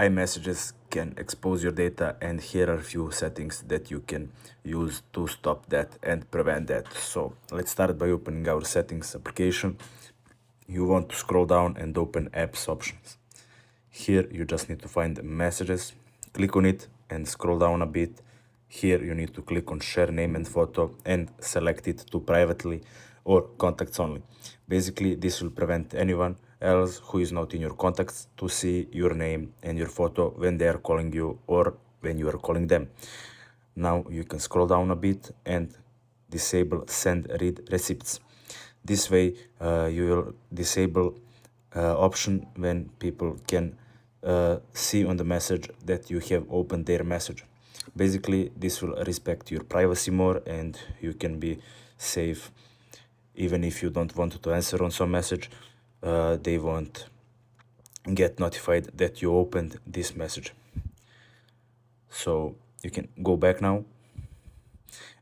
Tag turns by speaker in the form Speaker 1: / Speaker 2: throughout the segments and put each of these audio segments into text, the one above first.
Speaker 1: iMessages can expose your data, and here are a few settings that you can use to stop that and prevent that. So let's start by opening our settings application. You want to scroll down and open apps options. Here you just need to find messages, click on it and scroll down a bit. Here you need to click on share name and photo and select it to privately or contacts only. Basically, this will prevent anyone else who is not in your contacts to see your name and your photo when they are calling you or when you are calling them. Now you can scroll down a bit and disable send read receipts. This way you will disable option when people can see on the message that you have opened their message. Basically, this will respect your privacy more and you can be safe. Even if you don't want to answer on some message, they won't get notified that you opened this message. So you can go back now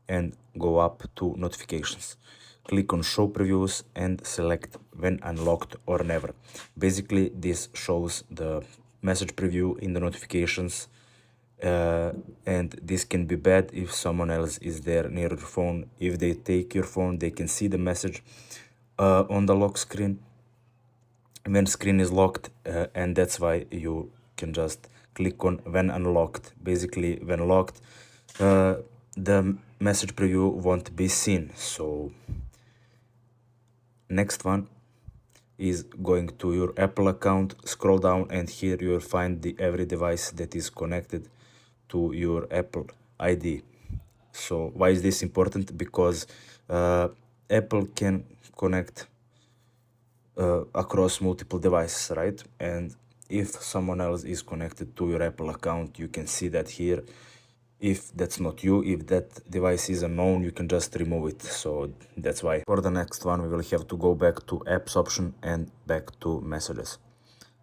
Speaker 1: and go up to notifications. Click on show previews and select when unlocked or never. Basically, this shows the message preview in the notifications, and this can be bad if someone else is there near your phone. If they take your phone, they can see the message on the lock screen when screen is locked, and that's why you can just click on when unlocked. Basically, when locked, the message preview won't be seen. So next one is going to your Apple account, scroll down, and here you will find the every device that is connected to your Apple ID. So why is this important? Because Apple can connect across multiple devices, right? And if someone else is connected to your Apple account, you can see that here. If that's not you, if that device is unknown, you can just remove it. So that's why. For the next one, we will have to go back to apps option and back to messages.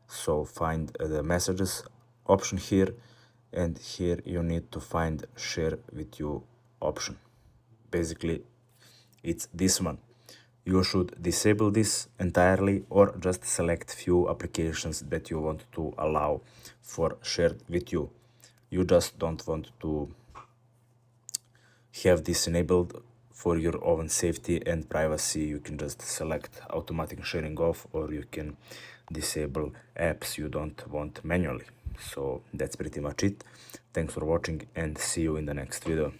Speaker 1: So find the messages option here, and here you need to find share with you option. Basically, it's this one. You should disable this entirely or just select few applications that you want to allow for shared with you. You just don't want to have this enabled for your own safety and privacy. You can just select automatic sharing off, or you can disable apps you don't want manually. So that's pretty much it. Thanks for watching and see you in the next video.